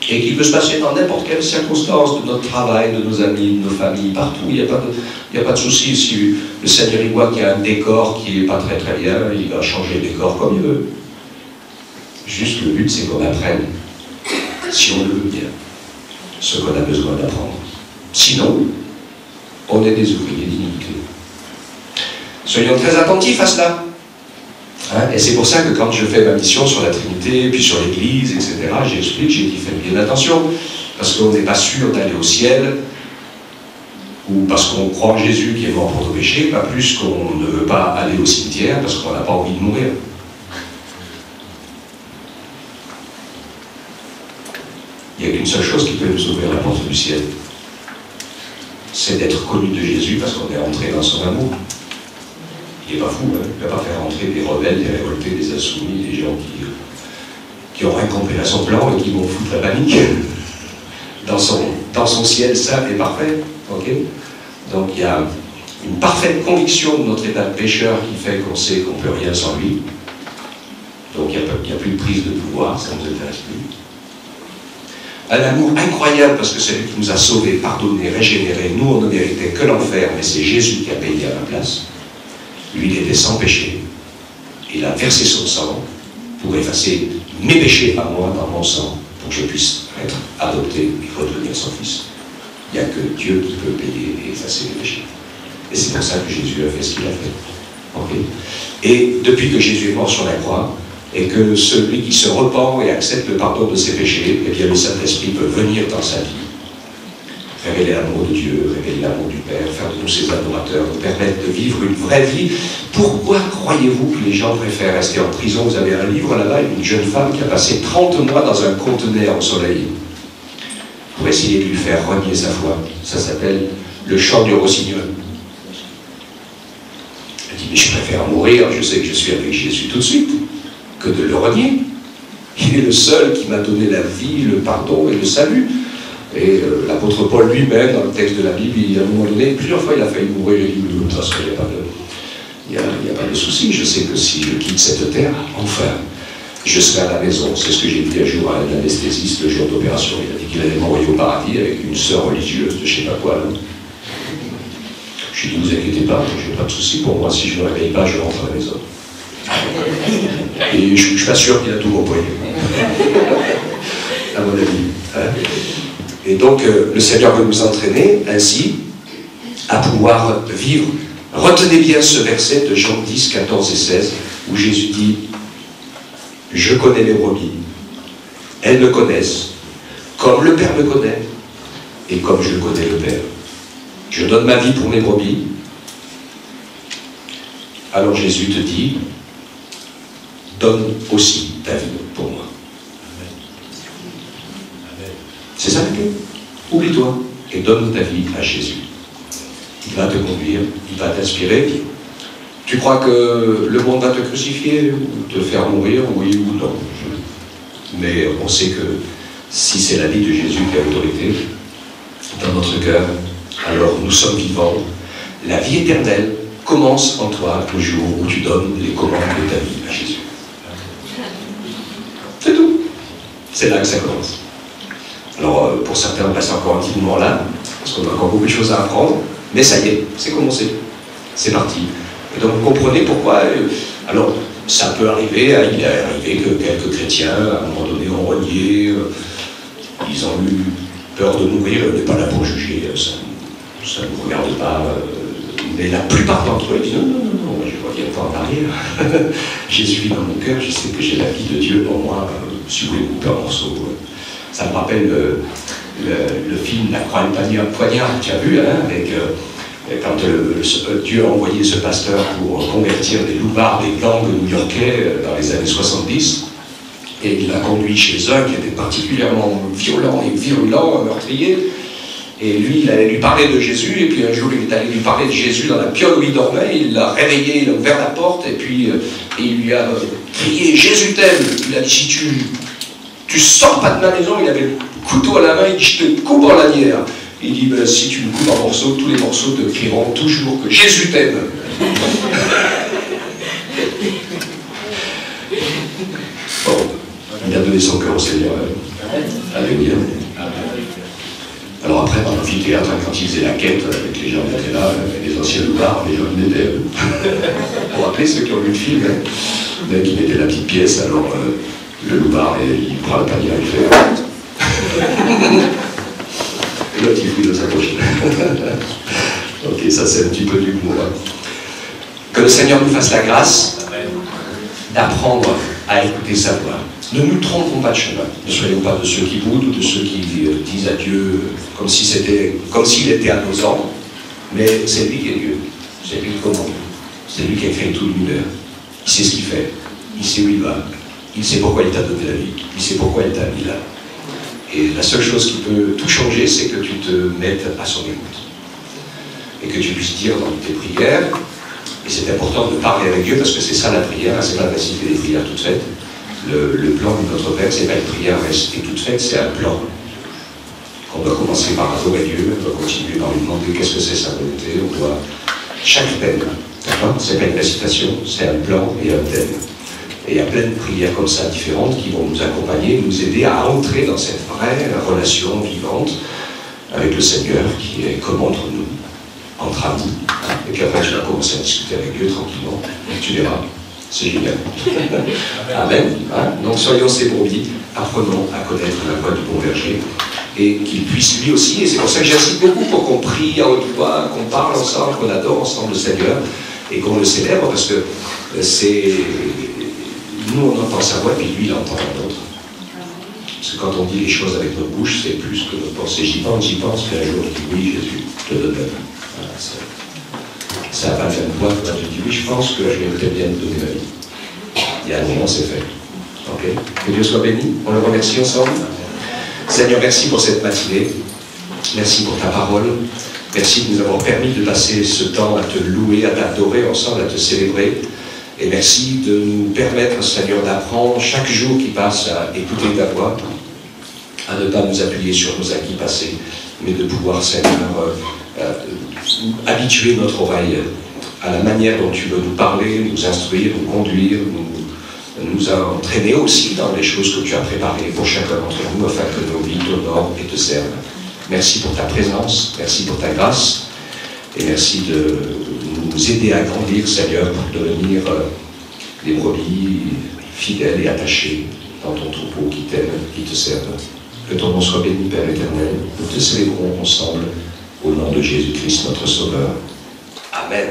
et qui peut se passer dans n'importe quelle circonstance de notre travail, de nos amis, de nos familles, partout. Il n'y a pas de souci. Si le Seigneur il voit qu'il y a un décor qui n'est pas très très bien, il va changer le décor comme il veut. Juste le but, c'est qu'on apprenne, si on le veut bien, ce qu'on a besoin d'apprendre. Sinon, on est des ouvriers d'iniquité. Soyons très attentifs à cela. Hein? Et c'est pour ça que quand je fais ma mission sur la Trinité, puis sur l'Église, etc., j'explique, j'ai dit faites bien attention, parce qu'on n'est pas sûr d'aller au ciel, ou parce qu'on croit en Jésus qui est mort pour nos péchés, pas plus qu'on ne veut pas aller au cimetière parce qu'on n'a pas envie de mourir. Il n'y a qu'une seule chose qui peut nous ouvrir la porte du ciel, c'est d'être connu de Jésus parce qu'on est entré dans son amour. Il n'est pas fou, hein? Il ne va pas faire entrer des rebelles, des révoltés, des insoumis, des gens qui ont rien compris à son plan et qui vont foutre la panique dans son ciel saint et parfait. Okay? Donc il y a une parfaite conviction de notre état de pécheur qui fait qu'on sait qu'on ne peut rien sans lui. Donc il n'y a plus de prise de pouvoir, ça ne nous intéresse plus. Un amour incroyable parce que c'est lui qui nous a sauvés, pardonnés, régénérés. Nous, on ne méritait que l'enfer, mais c'est Jésus qui a payé à la place. Lui, il était sans péché. Il a versé son sang pour effacer mes péchés à moi dans mon sang, pour que je puisse être adopté et redevenir son fils. Il n'y a que Dieu qui peut payer et effacer les péchés. Et c'est pour ça que Jésus a fait ce qu'il a fait. Okay? Et depuis que Jésus est mort sur la croix, et que celui qui se repent et accepte le pardon de ses péchés, eh bien le Saint-Esprit peut venir dans sa vie, révéler l'amour de Dieu, révéler l'amour du Père, faire de nous ses adorateurs, nous permettre de vivre une vraie vie. Pourquoi croyez-vous que les gens préfèrent rester en prison? Vous avez un livre là-bas, une jeune femme qui a passé 30 mois dans un conteneur au soleil pour essayer de lui faire renier sa foi. Ça s'appelle le chant du rossignol. Elle dit, mais je préfère mourir, je sais que je suis avec Jésus tout de suite, que de le renier. Il est le seul qui m'a donné la vie, le pardon et le salut. Et l'apôtre Paul lui-même, dans le texte de la Bible, à un moment donné, plusieurs fois il a failli mourir. Il a dit, de toute façon, il n'y a pas de souci. Je sais que si je quitte cette terre, enfin, je serai à la maison. C'est ce que j'ai dit un jour à un anesthésiste le jour d'opération. Il a dit qu'il allait m'envoyer au paradis avec une sœur religieuse de je ne sais pas quoi. Là. Je lui ai dit, ne vous inquiétez pas, je n'ai pas de souci pour moi. Si je ne me réveille pas, je rentre à la maison. Et je ne suis pas sûr qu'il a tout compris. À mon avis. Hein? Et donc, le Seigneur veut nous entraîner ainsi à pouvoir vivre Retenez bien ce verset de Jean 10, 14 et 16, où Jésus dit « Je connais les brebis, elles me connaissent, comme le Père me connaît, et comme je connais le Père. Je donne ma vie pour mes brebis. » Alors Jésus te dit « Donne aussi ta vie pour moi. » C'est ça la clé. Oublie-toi et donne ta vie à Jésus. Il va te conduire, il va t'inspirer. Tu crois que le monde va te crucifier ou te faire mourir, oui ou non? Mais on sait que si c'est la vie de Jésus qui a autorité dans notre cœur, alors nous sommes vivants. La vie éternelle commence en toi le jour où tu donnes les commandes de ta vie à Jésus. C'est tout. C'est là que ça commence. Alors pour certains, on reste encore un petit moment là, parce qu'on a encore beaucoup de choses à apprendre, mais ça y est, c'est commencé. C'est parti. Et donc vous comprenez pourquoi. Alors, ça peut arriver, il est arrivé que quelques chrétiens, à un moment donné, ont renié, ils ont eu peur de mourir, on n'est pas là pour juger, ça ne nous regarde pas. Mais la plupart d'entre eux disent non, je ne reviens pas en arrière. Jésus vit dans mon cœur, je sais que j'ai la vie de Dieu en moi, si vous voulez couper un morceau. Ça me rappelle le film La Croix et le Poignard, tu as vu, hein, avec. Quand Dieu a envoyé ce pasteur pour convertir des loupards, des gangs new-yorkais dans les années 70, et il l'a conduit chez un qui était particulièrement violent et virulent, un meurtrier, et lui, il allait lui parler de Jésus, et puis un jour, il est allé lui parler de Jésus dans la piole où il dormait, il l'a réveillé, il a ouvert la porte, et puis il lui a crié « Jésus t'aime !» Il a dit « Si tu sors pas de ma maison », il avait le couteau à la main, il dit « Je te coupe en lanière !» Il dit, ben, si tu me coupes en morceaux, tous les morceaux te crieront toujours que Jésus t'aime. Bon, il a donné son cœur au Seigneur. Alléluia. Alors après, dans l'amphithéâtre, quand il faisait la quête avec les gens qui étaient là, les anciens loupards, les gens qui étaient... Pour rappeler ceux qui ont vu le film, hein, le mec, il mettait la petite pièce, alors le loupard, il prend le panier, il fait... Et l'autre, il fouille dans sa poche. Ok, ça c'est un petit peu d'humour. Que le Seigneur nous fasse la grâce d'apprendre à écouter sa voix. Ne nous trompons pas de chemin. Ne soyons pas de ceux qui boudent ou de ceux qui disent à Dieu comme s'il était à nos ordres. Mais c'est lui qui est Dieu. C'est lui qui commande. C'est lui qui a créé tout l'univers. Il sait ce qu'il fait. Il sait où il va. Il sait pourquoi il t'a donné la vie. Il sait pourquoi il t'a mis là. Et la seule chose qui peut tout changer, c'est que tu te mettes à son écoute. Et que tu puisses dire dans tes prières, et c'est important de parler avec Dieu, parce que c'est ça la prière, c'est pas la facilité des prières toutes faites. Le plan de notre Père, c'est pas une prière restée toute faite, c'est un plan. On doit commencer par adorer Dieu, on doit continuer par lui demander qu'est-ce que c'est sa volonté, on doit... Chaque thème, d'accord ? C'est pas une récitation, c'est un plan et un thème. Et il y a plein de prières comme ça différentes qui vont nous accompagner, nous aider à entrer dans cette vraie relation vivante avec le Seigneur qui est comme entre nous, entre amis. Et puis après tu vas commencer à discuter avec Dieu tranquillement. Et tu verras, c'est génial. Amen. Hein? Donc soyons ses brebis, apprenons à connaître la voix du bon berger et qu'il puisse lui aussi, et c'est pour ça que j'insiste beaucoup pour qu'on prie à haute voix, qu'on parle ensemble, qu'on adore ensemble le Seigneur et qu'on le célèbre parce que c'est... Nous, on entend sa voix, puis lui, il entend la nôtre. Parce que quand on dit les choses avec notre bouche, c'est plus que notre pensée. J'y pense, puis un jour, je dis oui, Jésus, je te donne la vie. Voilà, ça n'a pas fait une voix, je dis oui, je pense que je vais peut-être bien te donner ma vie. Il y a un moment, c'est fait. Okay. Que Dieu soit béni. On le remercie ensemble. Seigneur, merci pour cette matinée. Merci pour ta parole. Merci de nous avoir permis de passer ce temps à te louer, à t'adorer ensemble, à te célébrer. Et merci de nous permettre, Seigneur, d'apprendre chaque jour qui passe à écouter ta voix, à ne pas nous appuyer sur nos acquis passés, mais de pouvoir, Seigneur, habituer notre oreille à la manière dont tu veux nous parler, nous instruire, nous conduire, nous entraîner aussi dans les choses que tu as préparées pour chacun d'entre nous, afin que nos vies t'honorent et te servent. Merci pour ta présence, merci pour ta grâce, et merci de nous aider à grandir, Seigneur, pour devenir des brebis fidèles et attachés dans ton troupeau qui t'aime, qui te servent. Que ton nom soit béni, Père éternel. Nous te célébrons ensemble au nom de Jésus-Christ, notre Sauveur. Amen.